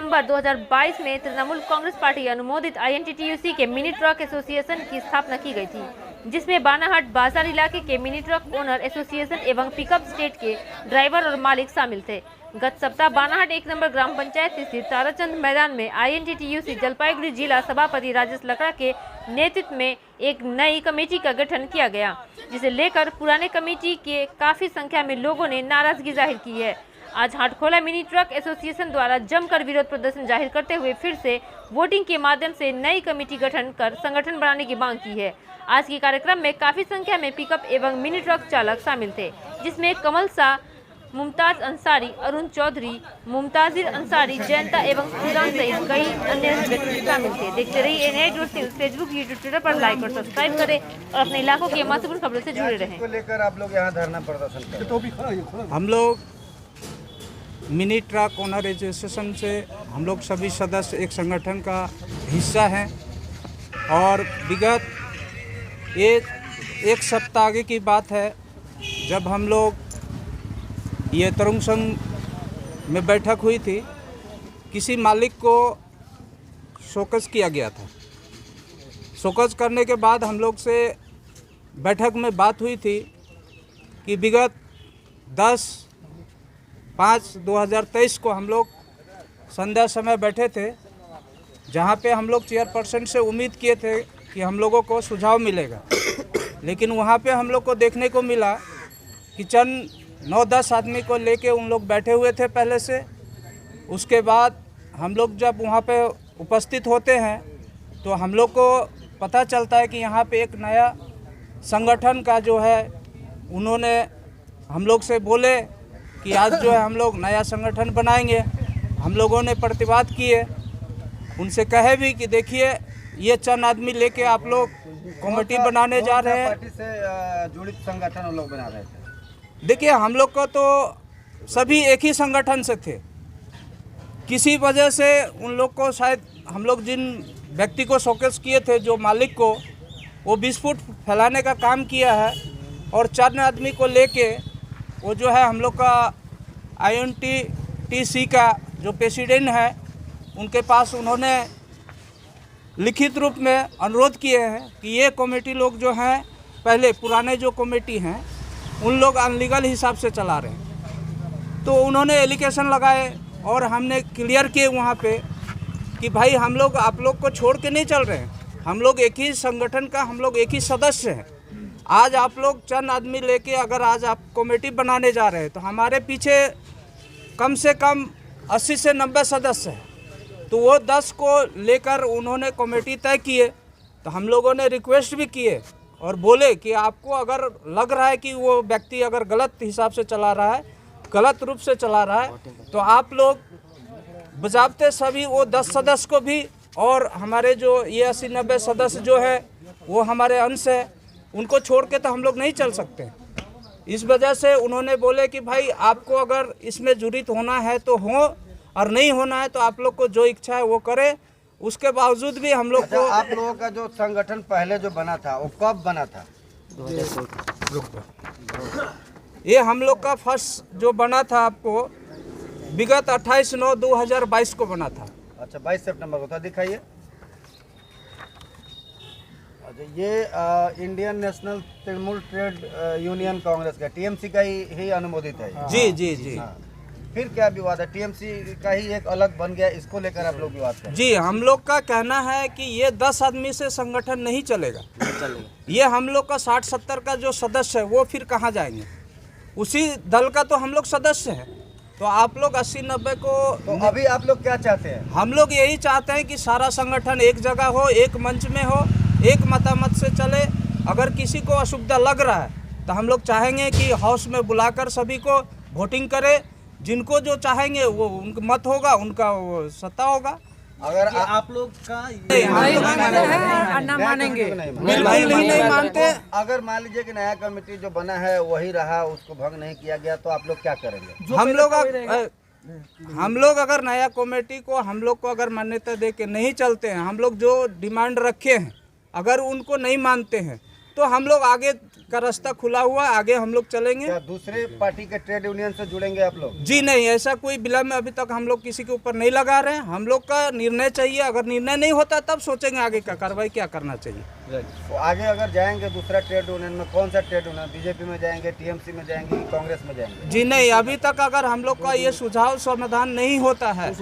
सितंबर 2022 में तृणमूल कांग्रेस पार्टी अनुमोदित INTTUC के मिनी ट्रक एसोसिएशन की स्थापना की गई थी, जिसमें बानाहाट बाजार इलाके के मिनी ट्रक ओनर एसोसिएशन एवं पिकअप स्टेट के ड्राइवर और मालिक शामिल थे। गत सप्ताह बानाहाट 1 नंबर ग्राम पंचायत स्थित ताराचंद मैदान में INTTUC जलपाईगुड़ी जिला सभापति राजेश लकड़ा के नेतृत्व में एक नई कमेटी का गठन किया गया, जिसे लेकर पुराने कमेटी के काफी संख्या में लोगों ने नाराजगी जाहिर की है। आज हाटखोला मिनी ट्रक एसोसिएशन द्वारा जमकर विरोध प्रदर्शन जाहिर करते हुए फिर से वोटिंग के माध्यम से नई कमेटी गठन कर संगठन बनाने की मांग की है। आज के कार्यक्रम में काफी संख्या में पिकअप एवं मिनी ट्रक चालक शामिल थे, जिसमें कमल शाह, मुमताज अंसारी, अरुण चौधरी, मुमताजिर अंसारी, जयंता एवं सुजान सहित कई अन्य व्यक्ति शामिल थे। देखते रहिए NI news news. Facebook, YouTube, Twitter पर लाइक और सब्सक्राइब करें और अपने इलाकों की महत्वपूर्ण खबरों से जुड़े रहें। लेकर आप लोग यहाँ धरना प्रदर्शन करें। हम लोग मिनी ट्रक ओनर एसोसिएशन से हम लोग सभी सदस्य एक संगठन का हिस्सा हैं और विगत एक सप्ताह आगे की बात है जब हम लोग ये तरुण संघ में बैठक हुई थी, किसी मालिक को शोकस किया गया था। शोकस करने के बाद हम लोग से बैठक में बात हुई थी कि विगत 10/5/2023 को हम लोग संध्या समय बैठे थे, जहाँ पे हम लोग चेयरपर्सन से उम्मीद किए थे कि हम लोगों को सुझाव मिलेगा, लेकिन वहाँ पे हम लोग को देखने को मिला कि चंद 9-10 आदमी को लेके उन लोग बैठे हुए थे पहले से। उसके बाद हम लोग जब वहाँ पे उपस्थित होते हैं तो हम लोग को पता चलता है कि यहाँ पे एक नया संगठन का जो है, उन्होंने हम लोग से बोले कि आज जो है हम लोग नया संगठन बनाएंगे। हम लोगों ने प्रतिवाद किए, उनसे कहे भी कि देखिए ये चंद आदमी लेके आप लोग कमेटी बनाने जा रहे हैं। पार्टी से जुड़ित संगठन हम लोग बना रहे थे। देखिए हम लोग को तो सभी एक ही संगठन से थे, किसी वजह से उन लोग को शायद हम लोग जिन व्यक्ति को शोकेस किए थे, जो मालिक को, वो विस्फोट फैलाने का काम किया है और 4 आदमी को लेके वो जो है हम लोग का INTTUC का जो प्रेसिडेंट है उनके पास उन्होंने लिखित रूप में अनुरोध किए हैं कि ये कमेटी लोग जो हैं, पहले पुराने जो कमेटी हैं उन लोग अनलीगल हिसाब से चला रहे हैं। तो उन्होंने एलिगेशन लगाए और हमने क्लियर किए वहाँ पे कि भाई हम लोग आप लोग को छोड़ के नहीं चल रहे हैं, हम लोग एक ही संगठन का, हम लोग एक ही सदस्य हैं। आज आप लोग चंद आदमी लेके अगर आज आप कमेटी बनाने जा रहे हैं तो हमारे पीछे कम से कम 80 से 90 सदस्य हैं। तो वो 10 को लेकर उन्होंने कमेटी तय किए। तो हम लोगों ने रिक्वेस्ट भी किए और बोले कि आपको अगर लग रहा है कि वो व्यक्ति अगर गलत हिसाब से चला रहा है, गलत रूप से चला रहा है, तो आप लोग बजाबते सभी वो 10 सदस्य को भी और हमारे जो ये 80-90 सदस्य जो है वो हमारे अंश है, उनको छोड़ के तो हम लोग नहीं चल सकते। इस वजह से उन्होंने बोले कि भाई आपको अगर इसमें जुड़ित होना है तो हो, और नहीं होना है तो आप लोग को जो इच्छा है वो करें। उसके बावजूद भी हम लोग को आप लोगों का जो संगठन पहले जो बना था वो कब बना था? ये हम लोग का फर्स्ट जो बना था आपको विगत 28/9/2022 को बना था। अच्छा, 22 सितंबर को था। दिखाइए। अच्छा, ये Indian national Trinamool trade union Congress का TMC का ही अनुमोदित है। जी जी जी। हाँ। फिर क्या विवाद है? TMC का ही एक अलग बन गया, इसको लेकर आप लोग विवाद करें? जी, हम लोग का कहना है कि ये 10 आदमी से संगठन नहीं चलेगा। ये हम लोग का 60-70 का जो सदस्य है वो फिर कहाँ जाएंगे? उसी दल का तो हम लोग सदस्य हैं। तो आप लोग 80-90 को तो अभी आप लोग क्या चाहते हैं? हम लोग यही चाहते हैं कि सारा संगठन एक जगह हो, एक मंच में हो, एक मतामत से चले। अगर किसी को असुविधा लग रहा है तो हम लोग चाहेंगे कि हाउस में बुलाकर सभी को वोटिंग करें। जिनको जो चाहेंगे वो उनका मत होगा, उनका वो सत्ता होगा। अगर आप लोग का नहीं मानेंगे, बिल्कुल नहीं मानते। अगर मान लीजिए कि नया कमेटी जो बना है वही रहा, उसको भंग नहीं किया गया, तो आप लोग क्या करेंगे? हम लोग अगर नया कमेटी को हम लोग को अगर मान्यता दे के नहीं चलते हैं, हम लोग जो डिमांड रखे हैं अगर उनको नहीं मानते हैं तो हम लोग आगे का रास्ता खुला हुआ, आगे हम लोग चलेंगे। क्या दूसरे पार्टी के ट्रेड यूनियन से जुड़ेंगे आप लोग? जी नहीं, ऐसा कोई विलम्ब अभी तक हम लोग किसी के ऊपर नहीं लगा रहे हैं। हम लोग का निर्णय चाहिए, अगर निर्णय नहीं होता तब सोचेंगे आगे का कार्रवाई क्या करना चाहिए। तो आगे अगर जाएंगे दूसरा ट्रेड यूनियन में, कौन सा ट्रेड यूनियन? बीजेपी में जाएंगे, टीएमसी में जाएंगे, कांग्रेस में जाएंगे? जी नहीं, अभी तक अगर हम लोग का ये सुझाव समाधान नहीं होता है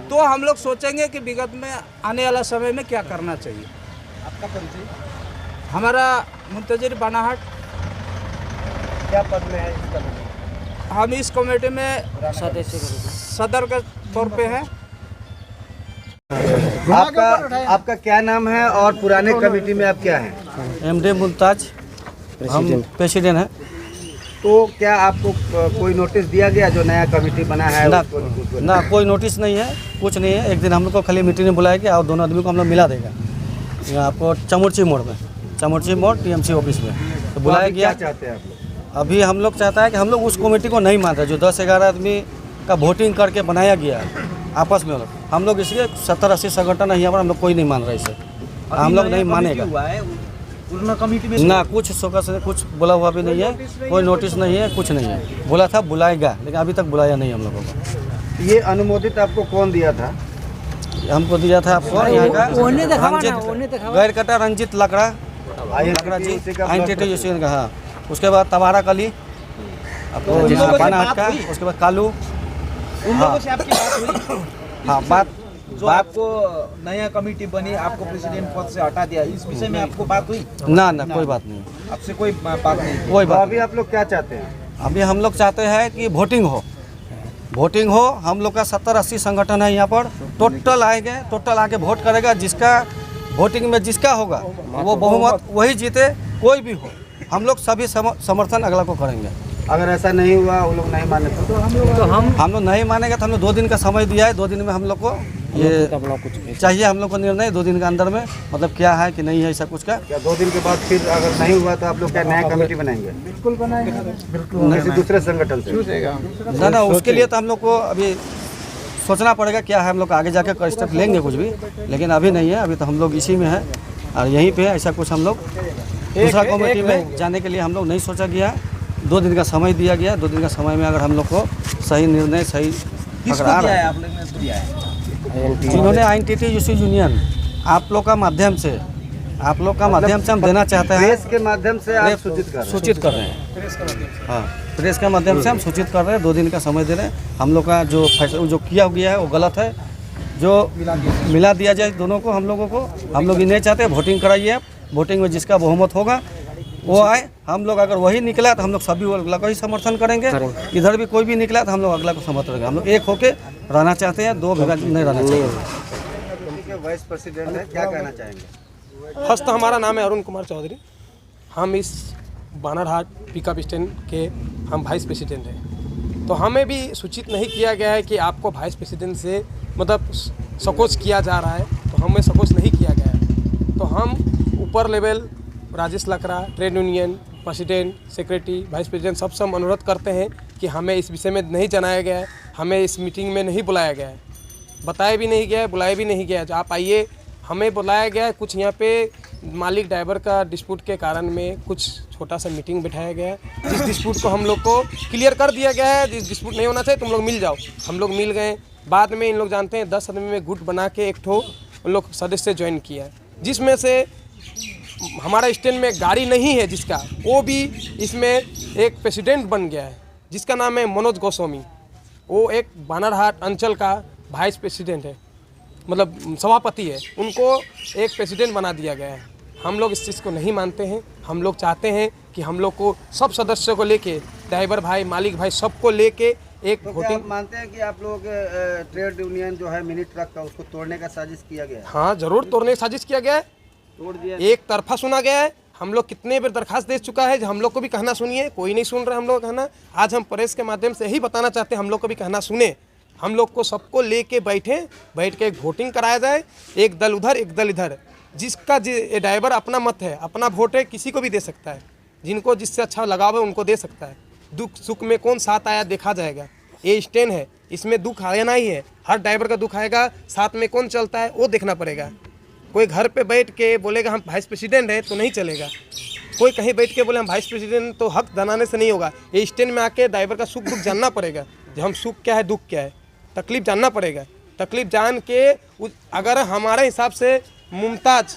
तो हम लोग सोचेंगे कि विगत में आने वाला समय में क्या करना चाहिए। आपका परिचय? हमारा मुंतजिर बानाहट, क्या पद में है इस कमेटी? हम इस कमेटी में सदर के तौर पे हैं। आपका क्या नाम है और पुराने कमेटी में आप क्या हैं? एमडी मुमताज, हम प्रेसिडेंट हैं। तो क्या आपको कोई नोटिस दिया गया जो नया कमेटी बना है? ना कोई नोटिस नहीं है, कुछ नहीं है। एक दिन हम लोग को खाली मीटिंग में बुलाया गया और दोनों आदमी को हम लोग मिला देगा आपको चमुर्ची मोड़ में, चमुर्ची मोड़ टीएमसी ऑफिस में तो बुलाया गया। क्या चाहते हैं आप लोग? अभी हम लोग चाहता है कि हम लोग उस कमेटी को नहीं मान रहे जो 10-11 आदमी का वोटिंग करके बनाया गया है आपस में। हम लोग इसलिए 70-80 संगठन है यहाँ पर, हम लोग कोई नहीं मान रहे इसे, हम लोग नहीं मानेगा। कमेटी में ना कुछ सोकस ने कुछ बोला हुआ भी नहीं है, कोई नोटिस नहीं है, कुछ नहीं है। बोला था बुलाएगा, लेकिन अभी तक बुलाया नहीं हम लोगों को। ये अनुमोदित आपको कौन दिया था? हमको दिया था आपको यहाँ का रंजित गैर कटा रंजित लकड़ा जी, INTTUC का। हाँ, उसके बाद तबारक अली आपको बानाहट का, उसके बाद कालू। उन लोगों से आपकी बात हुई? हाँ, बात जो आपको नया कमेटी बनी, आपको प्रेसिडेंट पद से हटा दिया, इस विषय में आपको बात हुई? ना कोई बात नहीं, आपसे कोई बात नहीं? कोई तो बात। अभी आप लोग क्या चाहते हैं? अभी हम लोग चाहते हैं कि वोटिंग हो। हम लोग का 70-80 संगठन है यहाँ पर, टोटल आएंगे, टोटल आके वोट करेगा। जिसका वोटिंग में जिसका होगा वो बहुमत वही जीते, कोई भी हो। हम लोग सभी समर्थन अगला को करेंगे। अगर ऐसा नहीं हुआ, वो लोग नहीं माने तो हम लोग नहीं मानेंगे तो हम लोग 2 दिन का समय दिया है। 2 दिन में हम लोग को ये चाहिए, हम लोग को निर्णय 2 दिन के अंदर में, मतलब क्या है कि नहीं है ऐसा कुछ का। क्या 2 दिन के बाद फिर अगर नहीं हुआ तो आप लोग क्या नया कमेटी बनाएंगे? बिल्कुल बनाएंगे, किसी दूसरे संगठन से? ना उसके लिए तो हम लोग को अभी सोचना पड़ेगा क्या है, हम लोग आगे जाके स्टेप लेंगे कुछ भी, लेकिन अभी नहीं है। अभी तो हम लोग इसी में है और यहीं पे है। ऐसा कुछ हम लोग दूसरा कमेटी में जाने के लिए हम लोग नहीं सोचा गया। 2 दिन का समय दिया गया। 2 दिन का समय में अगर हम लोग को सही निर्णय सही किसको दिया है? आप लोग ने दिया है? जिन्होंने INTTUC यूनियन आप लोग का माध्यम से हम देना चाहते हैं। प्रेस के माध्यम से आप सूचित कर रहे हैं। हाँ, प्रेस के माध्यम से हम सूचित कर रहे हैं। 2 दिन का समय दे रहे हैं। हम लोग का जो फैसला जो किया गया है वो गलत है। जो मिला दिया जाए दोनों को, हम लोगों को, हम लोग ये नहीं चाहते। वोटिंग कराइए, वोटिंग में जिसका बहुमत होगा वो आए। हम लोग अगर वही निकला तो हम लोग सभी अगला को ही समर्थन करेंगे। इधर भी कोई भी निकला तो हम लोग अगला को समर्थन करेंगे। हम लोग एक होके रहना चाहते हैं, 2 भेगा नहीं रहना चाहिए। वाइस प्रेसिडेंट है, क्या कहना चाहेंगे? फर्स्ट हमारा नाम है अरुण कुमार चौधरी। हम इस बानारहाट पिकअप स्टैंड के हम वाइस प्रेसिडेंट हैं। तो हमें भी सूचित नहीं किया गया है कि आपको वाइस प्रेसिडेंट से मतलब सकोच किया जा रहा है, तो हमें सकोच नहीं किया गया है। तो हम ऊपर level Rajesh Lakra, trade union president, secretary, vice president सबसे हम अनुरोध करते हैं कि हमें इस विषय में नहीं जनाया गया है, हमें इस मीटिंग में नहीं बुलाया गया है, बताया भी नहीं गया है, बुलाया भी नहीं गया है। आप आइए, हमें बुलाया गया है। कुछ यहाँ पे मालिक ड्राइवर का डिस्प्यूट के कारण में कुछ छोटा सा मीटिंग बिठाया गया है, जिस डिस्प्यूट को हम लोग को क्लियर कर दिया गया है। जिस डिस्प्यूट नहीं होना चाहिए तुम लोग मिल जाओ, हम लोग मिल गए। बाद में इन लोग जानते हैं 10 आदमी में गुट बना के एक ठो उन लोग सदस्य ज्वाइन किया है, जिसमें से हमारा स्टैंड में गाड़ी नहीं है जिसका, वो भी इसमें एक प्रेसिडेंट बन गया है जिसका नाम है मनोज गोस्वामी। वो एक बानारहाट अंचल का वाइस प्रेसिडेंट है, मतलब सभापति है। उनको एक प्रेसिडेंट बना दिया गया है। हम लोग इस चीज़ को नहीं मानते हैं। हम लोग चाहते हैं कि हम लोग को सब सदस्यों को लेके, ड्राइवर भाई, मालिक भाई, सबको लेके एक तो वोटिंग। आप मानते हैं कि आप लोगों के ट्रेड यूनियन जो है मिनी ट्रक का, उसको तोड़ने का साजिश किया गया है? हाँ, जरूर तोड़ने की साजिश किया गया है। तोड़ दिया। एक तरफा सुना गया है। हम लोग कितने बार दरखास्त दे चुका है, हम लोग को भी कहना सुनिए, कोई नहीं सुन रहा हम लोग कहना। आज हम प्रेस के माध्यम से यही बताना चाहते हैं, हम लोग को भी कहना सुने। हम लोग को सबको लेके बैठ के एक वोटिंग कराया जाए, एक दल उधर एक दल इधर। जिसका ड्राइवर अपना मत है, अपना वोट है, किसी को भी दे सकता है। जिनको जिससे अच्छा लगाव है उनको दे सकता है। दुख सुख में कौन साथ आया देखा जाएगा। ये स्टैंड है, इसमें दुख आना ही है। हर ड्राइवर का दुख आएगा, साथ में कौन चलता है वो देखना पड़ेगा। कोई घर पे बैठ के बोलेगा हम वाइस प्रेसिडेंट है तो नहीं चलेगा। कोई कहीं बैठ के बोले हम वाइस प्रेसिडेंट, तो हक जनाने से नहीं होगा। ये स्टैंड में आके ड्राइवर का सुख दुख जानना पड़ेगा, जो हम सुख क्या है दुख क्या है, तकलीफ जानना पड़ेगा। तकलीफ जान के अगर हमारे हिसाब से मुमताज़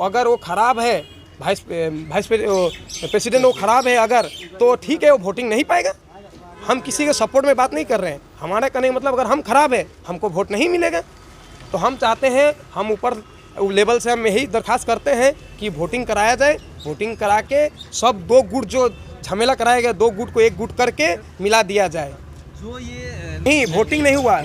अगर वो ख़राब है, वाइस प्रेसिडेंट वो ख़राब है अगर, तो ठीक है, वो वोटिंग नहीं पाएगा। हम किसी के सपोर्ट में बात नहीं कर रहे हैं। हमारा कहने का मतलब अगर हम ख़राब है हमको वोट नहीं मिलेगा। तो हम चाहते हैं, हम ऊपर लेवल से हम यही दरख्वास्त करते हैं कि वोटिंग कराया जाए। वोटिंग करा के सब 2 गुट जो झमेला कराया गया, 2 गुट को 1 गुट करके मिला दिया जाए। जो ये नहीं, वोटिंग नहीं हुआ,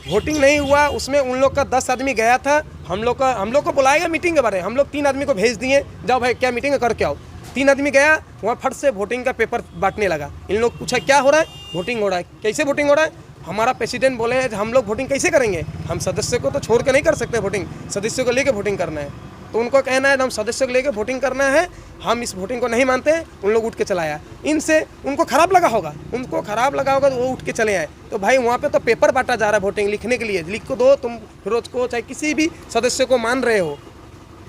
वोटिंग नहीं हुआ। उसमें उन लोग का 10 आदमी गया था। हम लोग को बुलाएगा मीटिंग के बारे में, हम लोग 3 आदमी को भेज दिए, जाओ भाई क्या मीटिंग करके आओ। 3 आदमी गया, वहाँ फट से वोटिंग का पेपर बांटने लगा। इन लोग पूछा क्या हो रहा है, वोटिंग हो रहा है। कैसे वोटिंग हो रहा है? हमारा प्रेसिडेंट बोले हैं हम लोग वोटिंग कैसे करेंगे, हम सदस्य को तो छोड़ के नहीं कर सकते वोटिंग, सदस्यों को लेके वोटिंग करना है। तो उनको कहना है हम सदस्यों को लेके वोटिंग करना है, हम इस वोटिंग को नहीं मानते हैं। उन लोग उठ के चलाया। इनसे उनको खराब लगा होगा, तो वो उठ के चले आए। तो भाई वहाँ पे तो पेपर बांटा जा रहा है वोटिंग लिखने के लिए, लिख को दो तुम फिरोज को, चाहे किसी भी सदस्य को मान रहे हो।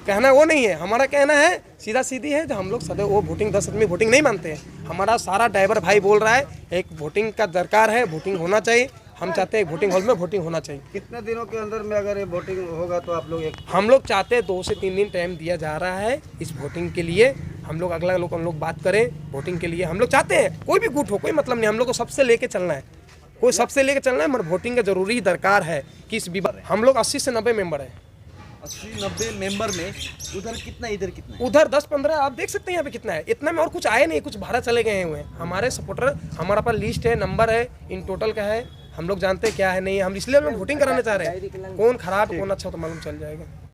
कहना वो नहीं है, हमारा कहना है सीधा सीधी है, जो हम लोग सदैव वो वोटिंग 10 आदमी वोटिंग नहीं मानते हैं। हमारा सारा ड्राइवर भाई बोल रहा है एक वोटिंग का दरकार है, वोटिंग होना चाहिए। हम चाहते हैं वोटिंग हॉल में वोटिंग होना चाहिए। कितने दिनों के अंदर में अगर ये वोटिंग होगा तो आप लोग हम लोग चाहते हैं 2 से 3 दिन टाइम दिया जा रहा है इस वोटिंग के लिए। हम लोग हम लोग बात करें वोटिंग के लिए। हम लोग चाहते हैं कोई भी गुट हो, कोई मतलब नहीं, हम लोग को सबसे लेके चलना है, कोई सबसे लेके चलना है। मगर वोटिंग का जरूरी दरकार है कि इस विभाग हम लोग 80 से 90 मेंबर हैं। 80-90 मेंबर में उधर कितना, इधर कितना? उधर 10-15 आप देख सकते हैं यहाँ पे कितना है। इतना में और कुछ आए नहीं, कुछ बाहर चले गए हुए हैं हमारे सपोर्टर। हमारा पास लिस्ट है, नंबर है, इन टोटल का है, हम लोग जानते हैं क्या है नहीं। हम इसलिए हम वोटिंग कराना चाह रहे हैं। कौन खराब कौन अच्छा तो मालूम चल जाएगा।